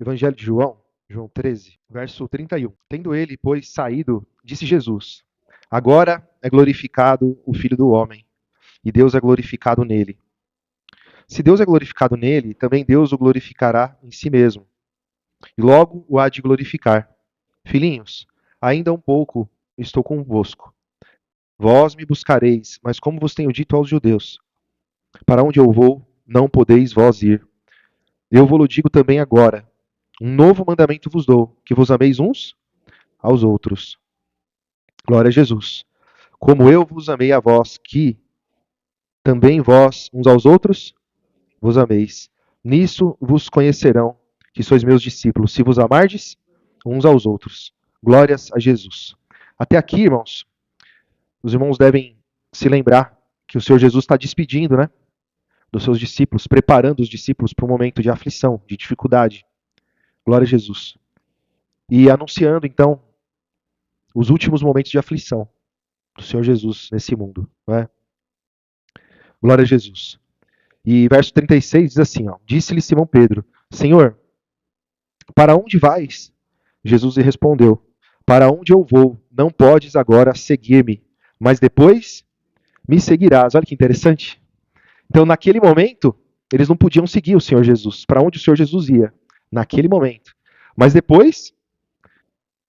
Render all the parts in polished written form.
Evangelho de João, João 13, verso 31. Tendo ele, pois, saído, disse Jesus: Agora é glorificado o Filho do Homem, e Deus é glorificado nele. Se Deus é glorificado nele, também Deus o glorificará em si mesmo, e logo o há de glorificar. Filhinhos, ainda um pouco estou convosco. Vós me buscareis, mas como vos tenho dito aos judeus, para onde eu vou, não podeis vós ir. Eu vou-lo digo também agora. Um novo mandamento vos dou, que vos ameis uns aos outros. Glória a Jesus. Como eu vos amei a vós, que também vós uns aos outros vos ameis. Nisso vos conhecerão que sois meus discípulos, se vos amardes uns aos outros. Glórias a Jesus. Até aqui, irmãos, os irmãos devem se lembrar que o Senhor Jesus está despedindo, né, dos seus discípulos, preparando os discípulos para um momento de aflição, de dificuldade. Glória a Jesus. E anunciando, então, os últimos momentos de aflição do Senhor Jesus nesse mundo. Não é? Glória a Jesus. E verso 36 diz assim, ó, disse-lhe Simão Pedro, Senhor, para onde vais? Jesus lhe respondeu, para onde eu vou, não podes agora seguir-me, mas depois me seguirás. Olha que interessante. Então, naquele momento, eles não podiam seguir o Senhor Jesus, para onde o Senhor Jesus ia, naquele momento. Mas depois,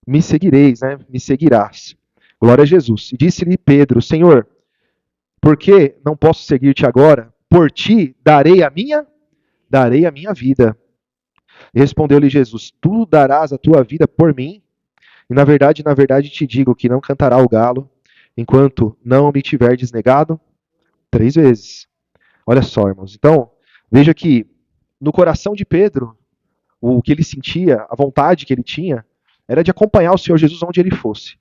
me seguireis, né? Me seguirás. Glória a Jesus. E disse-lhe Pedro, Senhor, por que não posso seguir-te agora? Por ti darei a minha vida. E respondeu-lhe Jesus, tu darás a tua vida por mim? E na verdade te digo que não cantará o galo, enquanto não me tiverdes negado 3 vezes. Olha só, irmãos. Então, veja que no coração de Pedro, o que ele sentia, a vontade que ele tinha, era de acompanhar o Senhor Jesus onde ele fosse.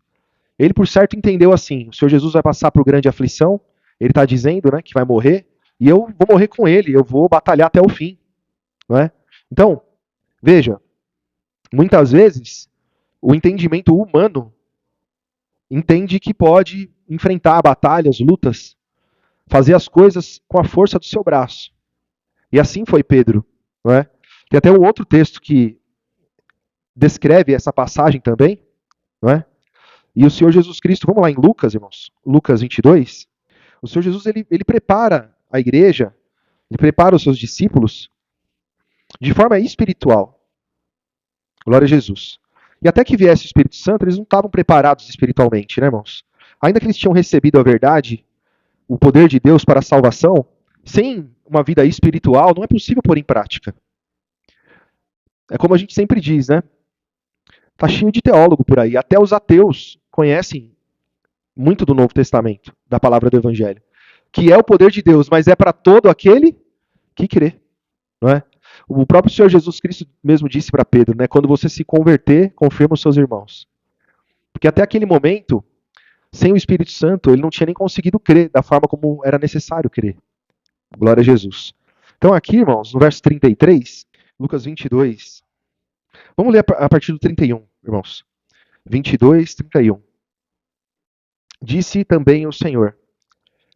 Ele, por certo, entendeu assim: o Senhor Jesus vai passar por grande aflição, ele está dizendo, né, que vai morrer, e eu vou morrer com ele, eu vou batalhar até o fim. Não é? Então, veja, muitas vezes o entendimento humano entende que pode enfrentar batalhas, lutas, fazer as coisas com a força do seu braço. E assim foi Pedro. Não é? Tem até um outro texto que descreve essa passagem também, não é? E o Senhor Jesus Cristo, vamos lá em Lucas, irmãos, Lucas 22, o Senhor Jesus ele prepara a igreja, ele prepara os seus discípulos de forma espiritual. Glória a Jesus. E até que viesse o Espírito Santo, eles não estavam preparados espiritualmente, né, irmãos? Ainda que eles tinham recebido a verdade, o poder de Deus para a salvação, sem uma vida espiritual, não é possível pôr em prática. É como a gente sempre diz, né? Tá cheio de teólogo por aí. Até os ateus conhecem muito do Novo Testamento, da palavra do Evangelho. Que é o poder de Deus, mas é para todo aquele que crê. Não é? O próprio Senhor Jesus Cristo mesmo disse para Pedro, né? Quando você se converter, confirma os seus irmãos. Porque até aquele momento, sem o Espírito Santo, ele não tinha nem conseguido crer da forma como era necessário crer. Glória a Jesus. Então aqui, irmãos, no verso 33, Lucas 22, vamos ler a partir do 31, irmãos. 22, 31. Disse também o Senhor,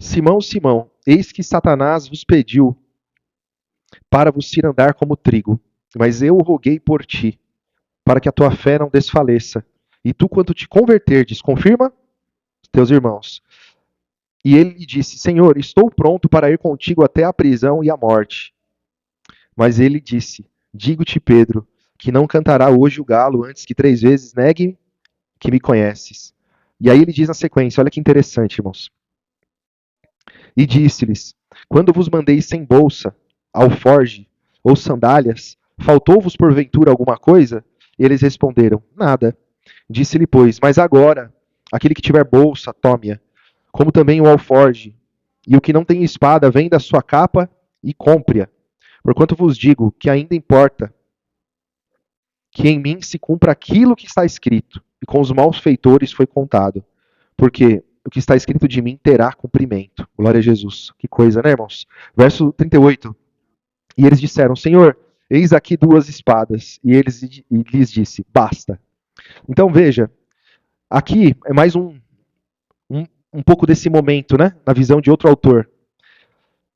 Simão, Simão, eis que Satanás vos pediu para vos cirandar como trigo, mas eu roguei por ti, para que a tua fé não desfaleça. E tu, quando te converterdes, confirma teus irmãos. E ele lhe disse, Senhor, estou pronto para ir contigo até a prisão e a morte. Mas ele disse, digo-te, Pedro, que não cantará hoje o galo antes que 3 vezes negue que me conheces. E aí ele diz na sequência, olha que interessante, irmãos. E disse-lhes, quando vos mandei sem bolsa, alforge ou sandálias, faltou-vos porventura alguma coisa? E eles responderam, nada. Disse-lhe, pois, mas agora, aquele que tiver bolsa, tome-a, como também o alforge. E o que não tem espada, venda a sua capa e compre-a. Porquanto vos digo que ainda importa que em mim se cumpra aquilo que está escrito, e com os malfeitores foi contado. Porque o que está escrito de mim terá cumprimento. Glória a Jesus. Que coisa, né, irmãos? Verso 38. E eles disseram, Senhor, eis aqui 2 espadas. E lhes disse, basta. Então veja, aqui é mais um pouco desse momento, né? Na visão de outro autor.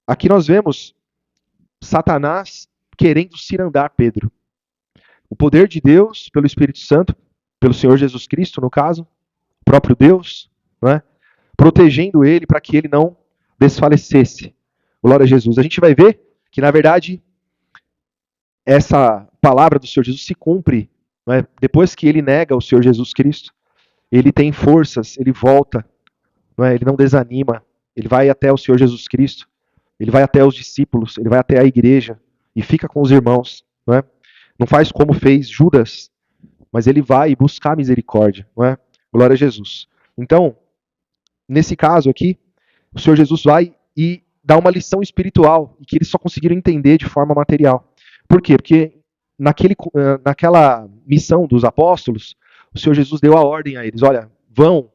Aqui nós vemos Satanás querendo cirandar Pedro. o poder de Deus pelo Espírito Santo, pelo Senhor Jesus Cristo, no caso, o próprio Deus, não é? Protegendo ele para que ele não desfalecesse. Glória a Jesus. A gente vai ver que, na verdade, essa palavra do Senhor Jesus se cumpre, não é? Depois que ele nega o Senhor Jesus Cristo, ele tem forças, ele volta, não é? Ele não desanima, ele vai até o Senhor Jesus Cristo, ele vai até os discípulos, ele vai até a igreja e fica com os irmãos, não é? Não faz como fez Judas, mas ele vai buscar misericórdia, não é? Glória a Jesus. Então, nesse caso aqui, o Senhor Jesus vai e dá uma lição espiritual e que eles só conseguiram entender de forma material. Por quê? Porque naquela missão dos apóstolos, o Senhor Jesus deu a ordem a eles: olha, vão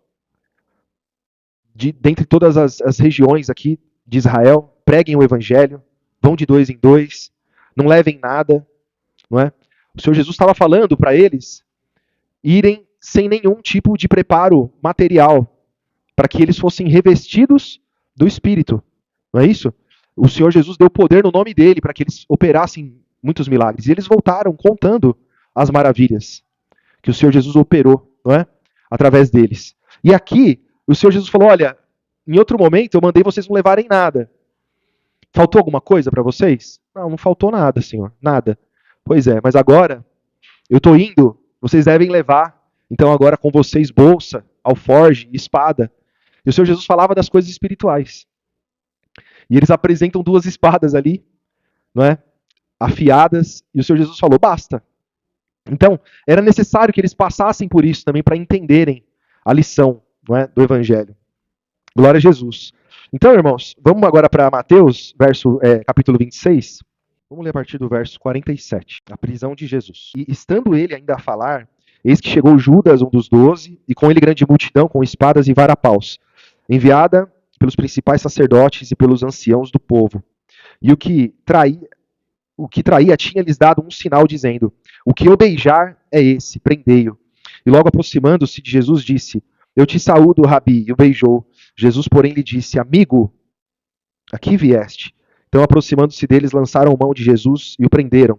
dentre todas as regiões aqui de Israel, preguem o evangelho, vão de 2 em 2, não levem nada, não é? O Senhor Jesus estava falando para eles irem sem nenhum tipo de preparo material, para que eles fossem revestidos do Espírito. Não é isso? O Senhor Jesus deu poder no nome dele para que eles operassem muitos milagres. E eles voltaram contando as maravilhas que o Senhor Jesus operou, não é? Através deles. E aqui, o Senhor Jesus falou: olha, em outro momento eu mandei vocês não levarem nada. Faltou alguma coisa para vocês? Não, não faltou nada, Senhor. Nada. Pois é, mas agora eu estou indo, vocês devem levar. Então agora com vocês bolsa, alforge, espada. E o Senhor Jesus falava das coisas espirituais. E eles apresentam 2 espadas ali, não é? Afiadas, e o Senhor Jesus falou: basta. Então, era necessário que eles passassem por isso também para entenderem a lição, não é, do Evangelho. Glória a Jesus. Então, irmãos, vamos agora para Mateus, capítulo 26. Vamos ler a partir do verso 47, a prisão de Jesus. E estando ele ainda a falar, eis que chegou Judas, um dos 12, e com ele grande multidão, com espadas e varapaus, enviada pelos principais sacerdotes e pelos anciãos do povo. E o que traía tinha-lhes dado um sinal, dizendo: o que eu beijar é esse, prendei-o. E logo aproximando-se de Jesus, disse: eu te saúdo, Rabi, e o beijou. Jesus, porém, lhe disse: amigo, aqui vieste. Então, aproximando-se deles, lançaram mão de Jesus e o prenderam.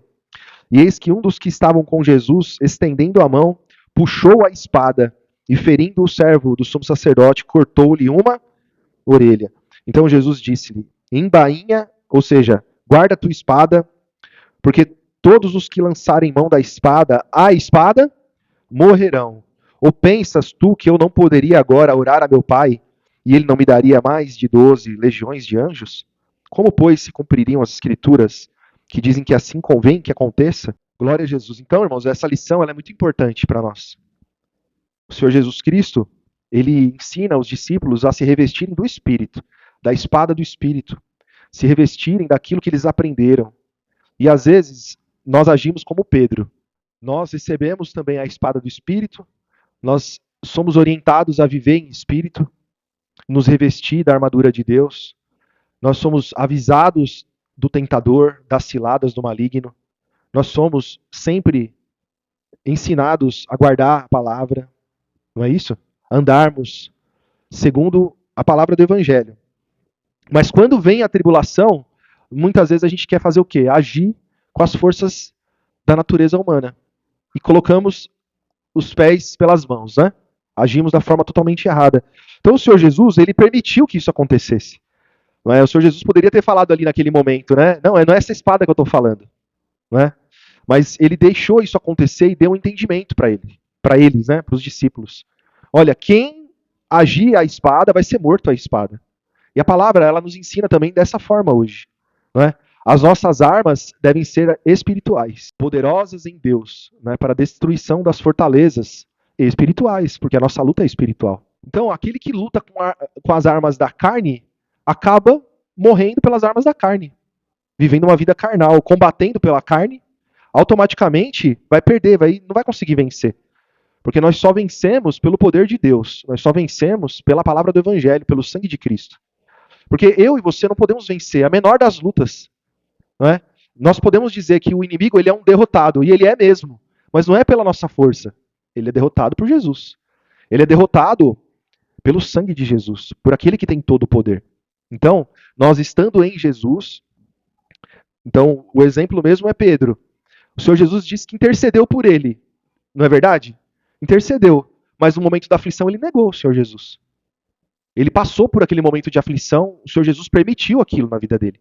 E eis que um dos que estavam com Jesus, estendendo a mão, puxou a espada e, ferindo o servo do sumo sacerdote, cortou-lhe uma orelha. Então Jesus disse-lhe: embainha, ou seja, guarda a tua espada, porque todos os que lançarem mão da espada, a espada, morrerão. Ou pensas tu que eu não poderia agora orar a meu Pai, e ele não me daria mais de 12 legiões de anjos? Como, pois, se cumpririam as escrituras que dizem que assim convém que aconteça? Glória a Jesus. Então, irmãos, essa lição ela é muito importante para nós. O Senhor Jesus Cristo, ele ensina os discípulos a se revestirem do Espírito, da espada do Espírito, se revestirem daquilo que eles aprenderam. E às vezes nós agimos como Pedro. Nós recebemos também a espada do Espírito, nós somos orientados a viver em Espírito, nos revestir da armadura de Deus. Nós somos avisados do tentador, das ciladas do maligno. Nós somos sempre ensinados a guardar a palavra, não é isso? Andarmos segundo a palavra do Evangelho. Mas quando vem a tribulação, muitas vezes a gente quer fazer o quê? Agir com as forças da natureza humana. E colocamos os pés pelas mãos, né? Agimos da forma totalmente errada. Então o Senhor Jesus, ele permitiu que isso acontecesse. Não é? O Senhor Jesus poderia ter falado ali naquele momento, né? Não é essa espada que eu estou falando. Não é? Mas ele deixou isso acontecer e deu um entendimento para eles, né? Para os discípulos. Olha, quem agir a espada vai ser morto a espada. E a palavra, ela nos ensina também dessa forma hoje. Não é? As nossas armas devem ser espirituais, poderosas em Deus, né, para a destruição das fortalezas espirituais, porque a nossa luta é espiritual. Então, aquele que luta com as armas da carne, acaba morrendo pelas armas da carne, vivendo uma vida carnal, combatendo pela carne, automaticamente vai perder, não vai conseguir vencer. Porque nós só vencemos pelo poder de Deus, nós só vencemos pela palavra do Evangelho, pelo sangue de Cristo. Porque eu e você não podemos vencer a menor das lutas. Não é? Nós podemos dizer que o inimigo ele é um derrotado, e ele é mesmo, mas não é pela nossa força. Ele é derrotado por Jesus. Ele é derrotado pelo sangue de Jesus, por aquele que tem todo o poder. Então, nós estando em Jesus, então o exemplo mesmo é Pedro. O Senhor Jesus disse que intercedeu por ele, não é verdade? Intercedeu, mas no momento da aflição ele negou o Senhor Jesus. Ele passou por aquele momento de aflição, o Senhor Jesus permitiu aquilo na vida dele.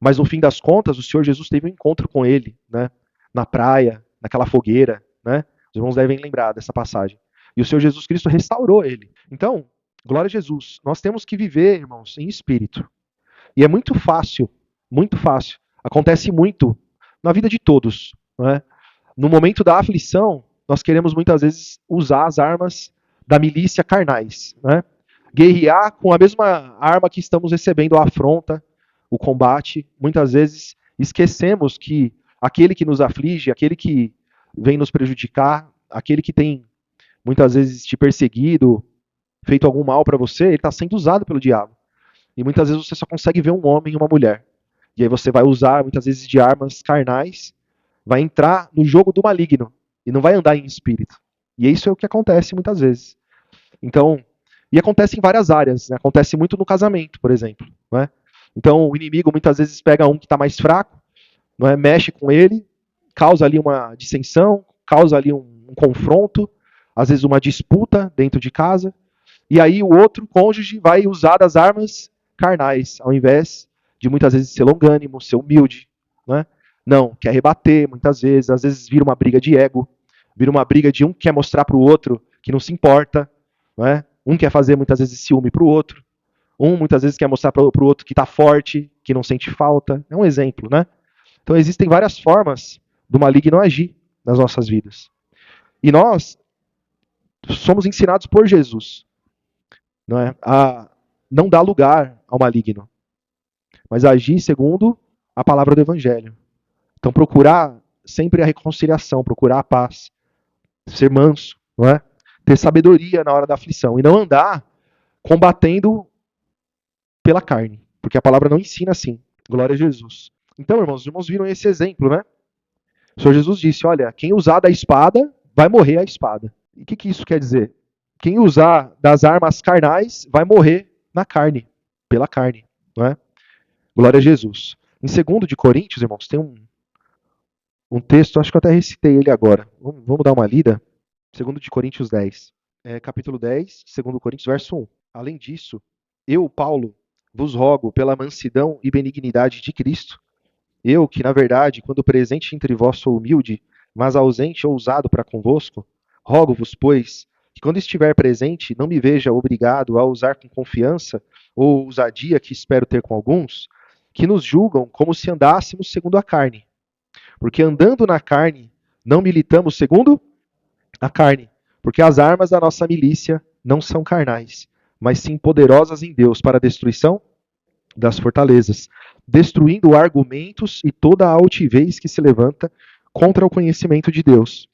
Mas no fim das contas, o Senhor Jesus teve um encontro com ele, né? Na praia, naquela fogueira, né? Os irmãos devem lembrar dessa passagem. E o Senhor Jesus Cristo restaurou ele. Então, glória a Jesus. Nós temos que viver, irmãos, em espírito. E é muito fácil, muito fácil. Acontece muito na vida de todos, né? No momento da aflição, nós queremos muitas vezes usar as armas da milícia carnais, né? Guerrear com a mesma arma que estamos recebendo a afronta, o combate. Muitas vezes esquecemos que aquele que nos aflige, aquele que vem nos prejudicar, aquele que tem muitas vezes te perseguido, feito algum mal para você, ele está sendo usado pelo diabo. E muitas vezes você só consegue ver um homem e uma mulher. E aí você vai usar muitas vezes de armas carnais, vai entrar no jogo do maligno e não vai andar em espírito. E isso é o que acontece muitas vezes. Então, e acontece em várias áreas, né? Acontece muito no casamento, por exemplo, né? Então, o inimigo muitas vezes pega um que está mais fraco, não é? Mexe com ele, causa ali uma dissensão, causa ali um confronto, às vezes uma disputa dentro de casa, e aí o outro cônjuge vai usar das armas carnais, ao invés de muitas vezes ser longânimo, ser humilde, né? Não, quer rebater muitas vezes, às vezes vira uma briga de ego, vira uma briga de um que quer mostrar para o outro que não se importa, né? Um quer fazer muitas vezes ciúme para o outro, um muitas vezes quer mostrar para o outro que está forte, que não sente falta. É um exemplo, né? Então existem várias formas do maligno agir nas nossas vidas. E nós somos ensinados por Jesus, não é? A não dar lugar ao maligno, mas a agir segundo a palavra do Evangelho. Então procurar sempre a reconciliação, procurar a paz, ser manso, não é? Ter sabedoria na hora da aflição e não andar combatendo pela carne, porque a palavra não ensina assim. Glória a Jesus. Então, irmãos, os irmãos viram esse exemplo, né? O Senhor Jesus disse, olha, quem usar da espada, vai morrer a espada. E o que isso quer dizer? Quem usar das armas carnais, vai morrer na carne, pela carne, não é? Glória a Jesus. Em 2 de Coríntios, irmãos, tem um texto, acho que eu até recitei ele agora. Vamos dar uma lida. 2 de Coríntios 10. Capítulo 10, 2 Coríntios, verso 1. Além disso, eu, Paulo, vos rogo pela mansidão e benignidade de Cristo. Eu, que na verdade, quando presente entre vós sou humilde, mas ausente ou ousado para convosco, rogo-vos, pois, que quando estiver presente, não me veja obrigado a usar com confiança ou ousadia que espero ter com alguns, que nos julgam como se andássemos segundo a carne. Porque andando na carne, não militamos segundo a carne, porque as armas da nossa milícia não são carnais, mas sim poderosas em Deus para a destruição das fortalezas, destruindo argumentos e toda a altivez que se levanta contra o conhecimento de Deus,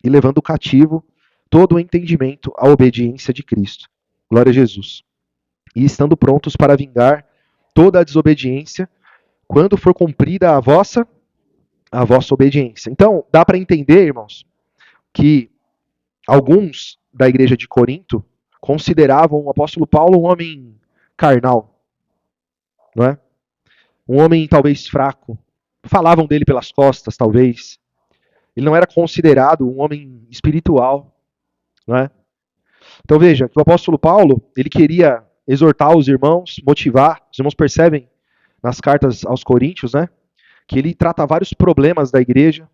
e levando cativo todo o entendimento à obediência de Cristo. Glória a Jesus. E estando prontos para vingar toda a desobediência, quando for cumprida a vossa obediência. Então, dá para entender, irmãos, que alguns da igreja de Corinto consideravam o apóstolo Paulo um homem carnal, não é? Um homem talvez fraco. Falavam dele pelas costas, talvez. Ele não era considerado um homem espiritual, não é? Então veja, que o apóstolo Paulo, ele queria exortar os irmãos, motivar. Os irmãos percebem nas cartas aos Coríntios, né? Que ele trata vários problemas da igreja.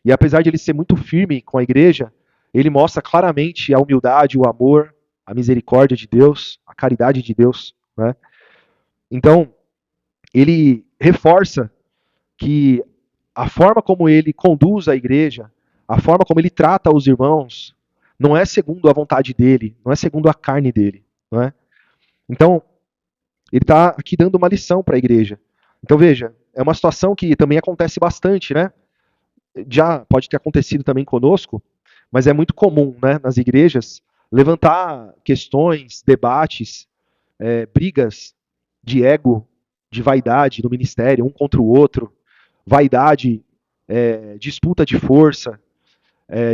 E apesar de ele ser muito firme com a igreja, ele mostra claramente a humildade, o amor, a misericórdia de Deus, a caridade de Deus, né? Então, ele reforça que a forma como ele conduz a igreja, a forma como ele trata os irmãos, não é segundo a vontade dele, não é segundo a carne dele, não é? Então, ele está aqui dando uma lição para a igreja. Então, veja, é uma situação que também acontece bastante, né? Já pode ter acontecido também conosco, mas é muito comum, né, nas igrejas, levantar questões, debates, brigas de ego, de vaidade no ministério, um contra o outro, vaidade, disputa de força,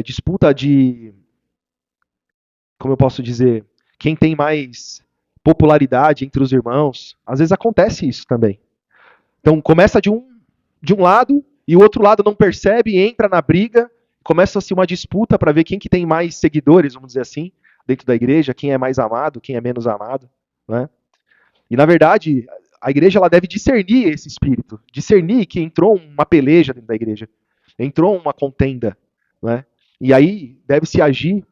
disputa de, como eu posso dizer, quem tem mais popularidade entre os irmãos. Às vezes acontece isso também. Então começa de um lado e o outro lado não percebe, entra na briga, começa-se uma disputa para ver quem que tem mais seguidores, vamos dizer assim, dentro da igreja, quem é mais amado, quem é menos amado, né? E na verdade, a igreja ela deve discernir esse espírito, discernir que entrou uma peleja dentro da igreja, entrou uma contenda, né? E aí deve-se agir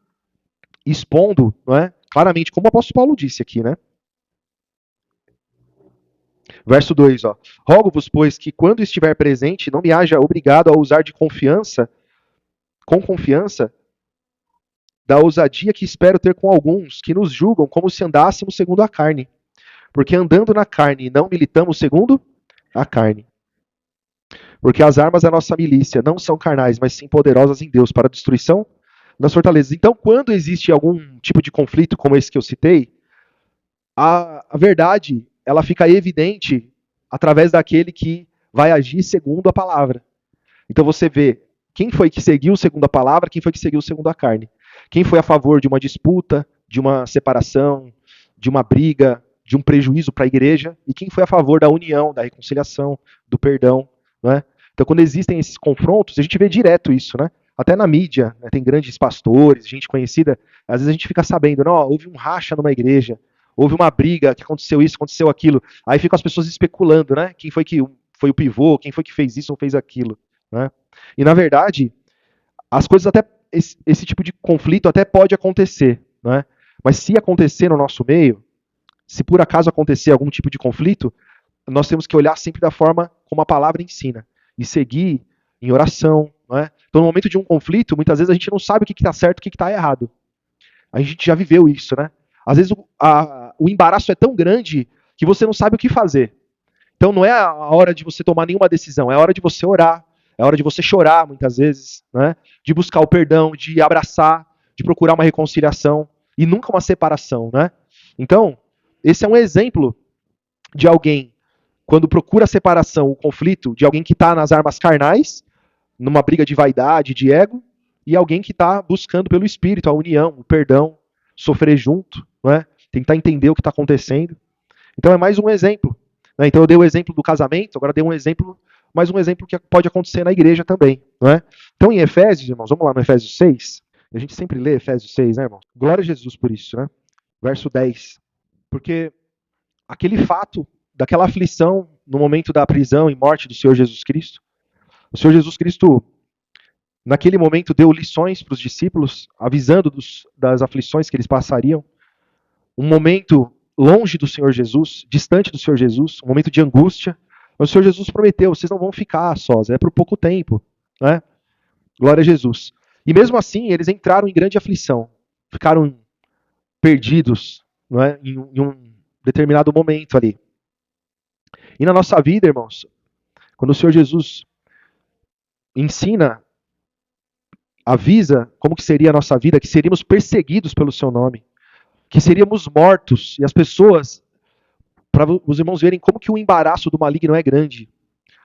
expondo, né, claramente, como o apóstolo Paulo disse aqui, né? Verso 2, ó. Rogo-vos, pois, que quando estiver presente, não me haja obrigado a usar de confiança, com confiança, da ousadia que espero ter com alguns, que nos julgam como se andássemos segundo a carne. Porque andando na carne, não militamos segundo a carne. Porque as armas da nossa milícia não são carnais, mas sim poderosas em Deus para a destruição das fortalezas. Então, quando existe algum tipo de conflito como esse que eu citei, a verdade ela fica evidente através daquele que vai agir segundo a palavra. Então você vê quem foi que seguiu segundo a palavra, quem foi que seguiu segundo a carne. Quem foi a favor de uma disputa, de uma separação, de uma briga, de um prejuízo para a igreja, e quem foi a favor da união, da reconciliação, do perdão. Né? Então, quando existem esses confrontos, a gente vê direto isso, né? Até na mídia, né? Tem grandes pastores, gente conhecida, às vezes a gente fica sabendo, não, houve um racha numa igreja, houve uma briga, que aconteceu isso, aconteceu aquilo. Aí ficam as pessoas especulando, né? Quem foi que foi o pivô, quem foi que fez isso ou fez aquilo. Né? E na verdade, as coisas até esse tipo de conflito até pode acontecer, né? Mas se acontecer no nosso meio, se por acaso acontecer algum tipo de conflito, nós temos que olhar sempre da forma como a palavra ensina e seguir em oração, né? Então, no momento de um conflito, muitas vezes a gente não sabe o que está certo e o que está errado. A gente já viveu isso, né? Às vezes o embaraço é tão grande que você não sabe o que fazer. Então não é a hora de você tomar nenhuma decisão, é a hora de você orar, é a hora de você chorar, muitas vezes, né? De buscar o perdão, de abraçar, de procurar uma reconciliação e nunca uma separação, né? Então, esse é um exemplo de alguém, quando procura a separação, o conflito, de alguém que está nas armas carnais, numa briga de vaidade, de ego, e alguém que está buscando pelo Espírito a união, o perdão, sofrer junto, né? Tentar entender o que está acontecendo. Então é mais um exemplo. Né? Então eu dei o exemplo do casamento, agora dei um exemplo, mais um exemplo que pode acontecer na igreja também. Não é? Então em Efésios, irmãos, vamos lá no Efésios 6. A gente sempre lê Efésios 6, né, irmãos? Glória a Jesus por isso, né? Verso 10. Porque aquele fato daquela aflição no momento da prisão e morte do Senhor Jesus Cristo, o Senhor Jesus Cristo, naquele momento, deu lições para os discípulos, avisando das aflições que eles passariam. Um momento longe do Senhor Jesus, distante do Senhor Jesus, um momento de angústia. Mas o Senhor Jesus prometeu, vocês não vão ficar sós, é por pouco tempo. Né? Glória a Jesus. E mesmo assim, eles entraram em grande aflição. Ficaram perdidos, não é? Em um determinado momento ali. E na nossa vida, irmãos, quando o Senhor Jesus ensina, avisa como que seria a nossa vida, que seríamos perseguidos pelo seu nome, que seríamos mortos, e as pessoas, para os irmãos verem como que o embaraço do maligno é grande,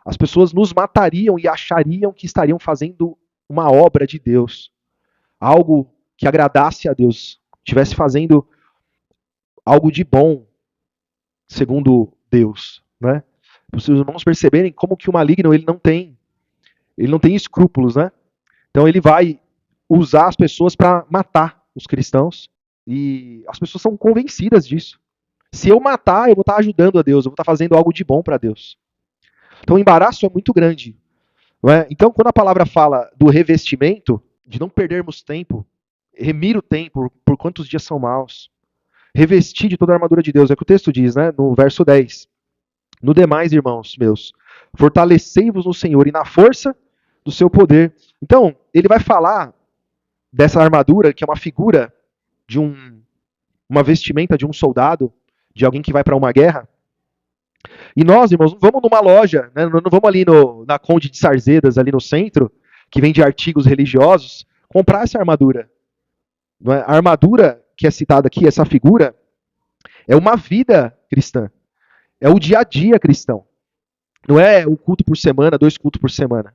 as pessoas nos matariam e achariam que estariam fazendo uma obra de Deus, algo que agradasse a Deus, estivesse fazendo algo de bom, segundo Deus, né? Para os irmãos perceberem como que o maligno ele não tem escrúpulos, né? Então ele vai usar as pessoas para matar os cristãos e as pessoas são convencidas disso. Se eu matar, eu vou estar ajudando a Deus, eu vou estar fazendo algo de bom para Deus. Então o embaraço é muito grande. Não é? Então, quando a palavra fala do revestimento, de não perdermos tempo, remir o tempo por quantos dias são maus, revestir de toda a armadura de Deus, é o que o texto diz, né? No verso 10. No demais, irmãos meus, fortalecei-vos no Senhor e na força do seu poder. Então, ele vai falar dessa armadura, que é uma figura de uma vestimenta de um soldado, de alguém que vai para uma guerra. E nós, irmãos, não vamos numa loja, né? Não vamos ali na Conde de Sarzedas, ali no centro, que vende artigos religiosos, comprar essa armadura. Não é? A armadura que é citada aqui, essa figura, é uma vida cristã. É o dia a dia cristão. Não é um culto por semana, 2 cultos por semana.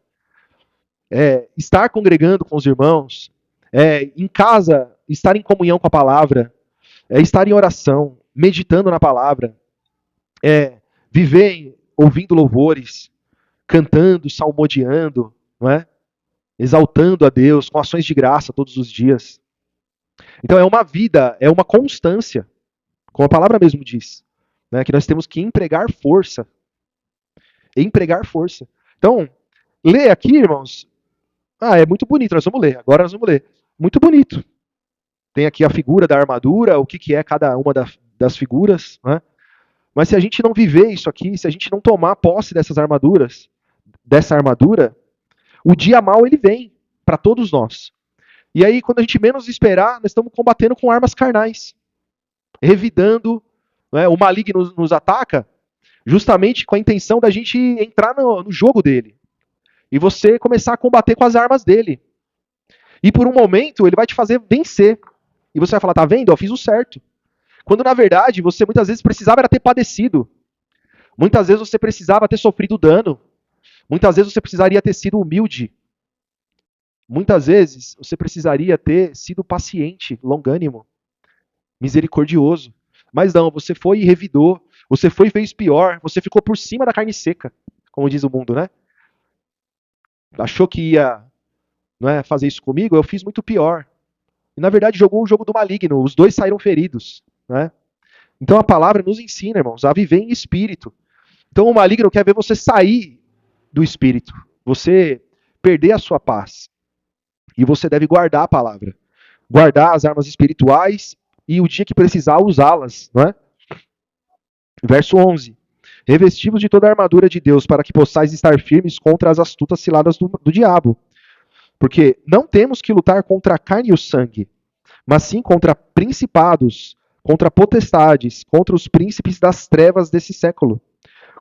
É estar congregando com os irmãos, é em casa, estar em comunhão com a palavra, é estar em oração, meditando na palavra, é viver ouvindo louvores, cantando, salmodiando, não é? Exaltando a Deus, com ações de graça todos os dias. Então é uma vida, é uma constância, como a palavra mesmo diz, né? Que nós temos que empregar força. Empregar força. Então, ler aqui, irmãos, é muito bonito, nós vamos ler, agora nós vamos ler. Muito bonito. Tem aqui a figura da armadura, o que, que é cada uma das figuras, né? Mas se a gente não viver isso aqui, se a gente não tomar posse dessas armaduras, dessa armadura, o dia mal ele vem para todos nós. E aí, quando a gente menos esperar, nós estamos combatendo com armas carnais, revidando, né? O maligno nos ataca justamente com a intenção da gente entrar no jogo dele e você começar a combater com as armas dele. E por um momento ele vai te fazer vencer. E você vai falar, tá vendo? Eu fiz o certo. Quando na verdade você muitas vezes precisava era ter padecido. Muitas vezes você precisava ter sofrido dano. Muitas vezes você precisaria ter sido humilde. Muitas vezes você precisaria ter sido paciente, longânimo, misericordioso. Mas não, você foi e revidou. Você foi e fez pior. Você ficou por cima da carne seca, como diz o mundo, né? Achou que ia, não é, fazer isso comigo? Eu fiz muito pior. E na verdade jogou o jogo do maligno. Os dois saíram feridos, né? Então a palavra nos ensina, irmãos, a viver em espírito. Então o maligno quer ver você sair do espírito, você perder a sua paz. E você deve guardar a palavra, guardar as armas espirituais e o dia que precisar usá-las, não é? Verso 11. Revestivos de toda a armadura de Deus para que possais estar firmes contra as astutas ciladas do diabo. Porque não temos que lutar contra a carne e o sangue, mas sim contra principados, contra potestades, contra os príncipes das trevas desse século,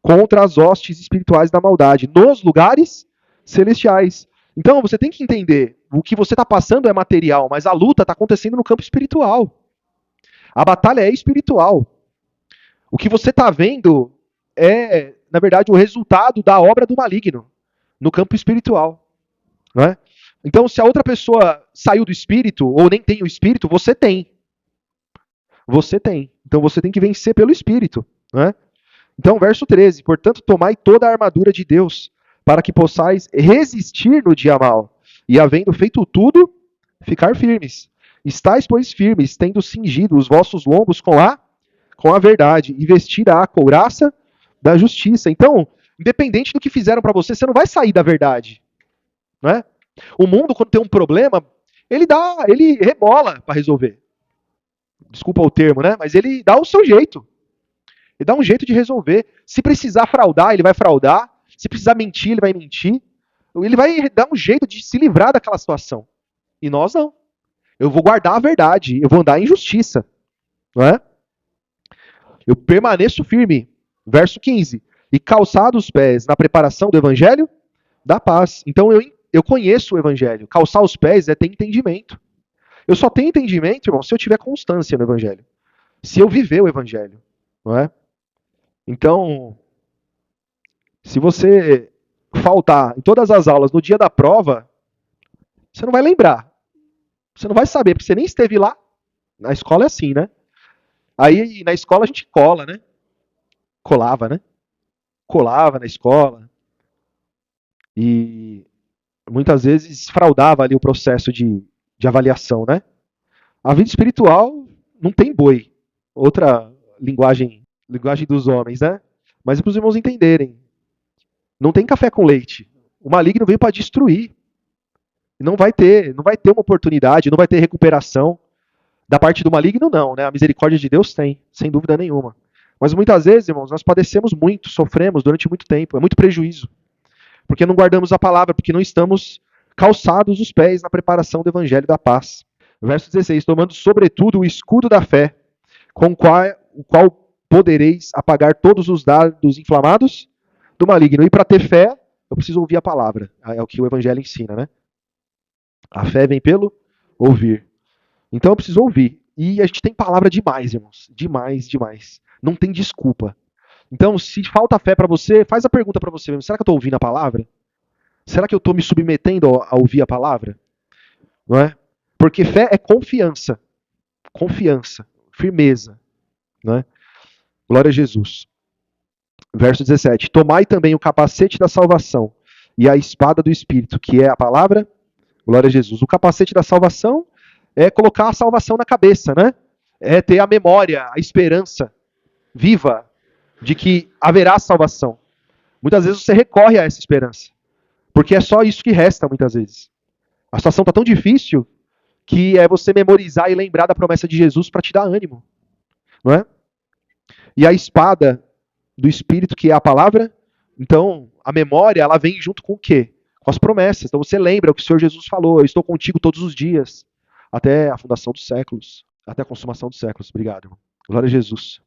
contra as hostes espirituais da maldade, nos lugares celestiais. Então você tem que entender, o que você está passando é material, mas a luta está acontecendo no campo espiritual. A batalha é espiritual. O que você está vendo é, na verdade, o resultado da obra do maligno no campo espiritual. Não é? Então, se a outra pessoa saiu do espírito, ou nem tem o espírito, você tem. Você tem. Então você tem que vencer pelo espírito. Né? Então, verso 13. Portanto, tomai toda a armadura de Deus, para que possais resistir no dia mal, e havendo feito tudo, ficar firmes. Estais, pois, firmes, tendo cingido os vossos lombos com a verdade, e vestida a couraça da justiça. Então, independente do que fizeram para você, você não vai sair da verdade. Não é? O mundo, quando tem um problema, ele rebola para resolver. Desculpa o termo, né? Mas ele dá o seu jeito. Ele dá um jeito de resolver. Se precisar fraudar, ele vai fraudar. Se precisar mentir, ele vai mentir. Ele vai dar um jeito de se livrar daquela situação. E nós não. Eu vou guardar a verdade. Eu vou andar em justiça. Não é? Eu permaneço firme. Verso 15. E calçado os pés na preparação do evangelho da paz. Então eu conheço o evangelho. Calçar os pés é ter entendimento. Eu só tenho entendimento, irmão, se eu tiver constância no evangelho. Se eu viver o evangelho. Não é? Então, se você faltar em todas as aulas no dia da prova, você não vai lembrar. Você não vai saber, porque você nem esteve lá. Na escola é assim, né? Aí na escola a gente cola, né? Colava, né? Colava na escola. E muitas vezes fraudava ali o processo de avaliação, né? A vida espiritual não tem boi. Outra linguagem dos homens, né? Mas é para os irmãos entenderem. Não tem café com leite. O maligno veio para destruir. Não vai ter uma oportunidade, não vai ter recuperação. Da parte do maligno, não, né? A misericórdia de Deus tem, sem dúvida nenhuma. Mas muitas vezes, irmãos, nós padecemos muito, sofremos durante muito tempo, é muito prejuízo. Porque não guardamos a palavra, porque não estamos calçados os pés na preparação do evangelho da paz. Verso 16, tomando sobretudo o escudo da fé, com o qual podereis apagar todos os dardos inflamados do maligno. E para ter fé, eu preciso ouvir a palavra. É o que o evangelho ensina, né? A fé vem pelo ouvir. Então eu preciso ouvir. E a gente tem palavra demais, irmãos. Demais, demais. Não tem desculpa. Então, se falta fé para você, faz a pergunta para você mesmo. Será que eu estou ouvindo a palavra? Será que eu estou me submetendo a ouvir a palavra? Não é? Porque fé é confiança. Confiança. Firmeza. Não é? Glória a Jesus. Verso 17. Tomai também o capacete da salvação e a espada do Espírito, que é a palavra. Glória a Jesus. O capacete da salvação é colocar a salvação na cabeça, né? É ter a memória, a esperança viva de que haverá salvação. Muitas vezes você recorre a essa esperança, porque é só isso que resta muitas vezes. A situação está tão difícil que é você memorizar e lembrar da promessa de Jesus para te dar ânimo, não é? E a espada do Espírito, que é a palavra, então a memória ela vem junto com o quê? Com as promessas. Então você lembra o que o Senhor Jesus falou: eu estou contigo todos os dias, até a fundação dos séculos, até a consumação dos séculos. Obrigado, irmão. Glória a Jesus.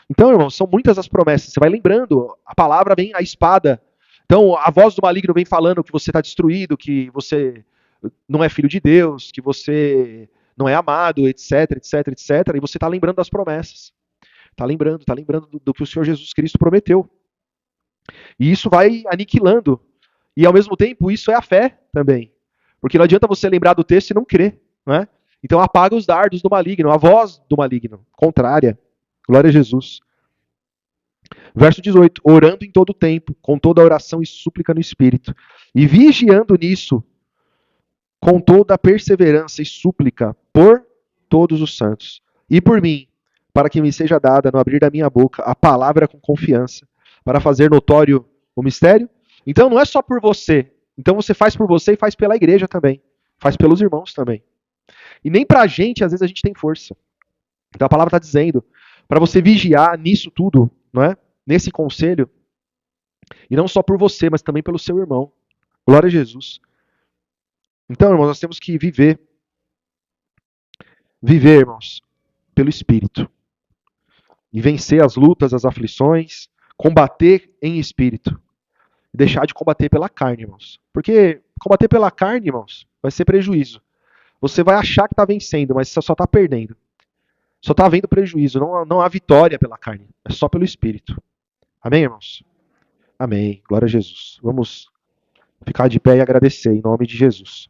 Então, irmão, são muitas as promessas. Você vai lembrando, a palavra vem, a espada. Então, a voz do maligno vem falando que você está destruído, que você não é filho de Deus, que você não é amado, etc, etc, etc. E você está lembrando das promessas. Está lembrando do que o Senhor Jesus Cristo prometeu. E isso vai aniquilando. E ao mesmo tempo, isso é a fé também. Porque não adianta você lembrar do texto e não crer. Né? Então apaga os dardos do maligno, a voz do maligno, contrária. Glória a Jesus. Verso 18. Orando em todo o tempo, com toda oração e súplica no Espírito. E vigiando nisso, com toda a perseverança e súplica por todos os santos. E por mim, para que me seja dada, no abrir da minha boca, a palavra com confiança, para fazer notório o mistério. Então não é só por você. Então você faz por você e faz pela igreja também. Faz pelos irmãos também. E nem pra gente, às vezes, a gente tem força. Então a palavra está dizendo, para você vigiar nisso tudo, não é? Nesse conselho, e não só por você, mas também pelo seu irmão. Glória a Jesus. Então, irmãos, nós temos que viver, irmãos, pelo Espírito. E vencer as lutas, as aflições, combater em espírito. Deixar de combater pela carne, irmãos. Porque combater pela carne, irmãos, vai ser prejuízo. Você vai achar que está vencendo, mas você só está perdendo. Só está havendo prejuízo, não há vitória pela carne. É só pelo Espírito. Amém, irmãos? Amém. Glória a Jesus. Vamos ficar de pé e agradecer em nome de Jesus.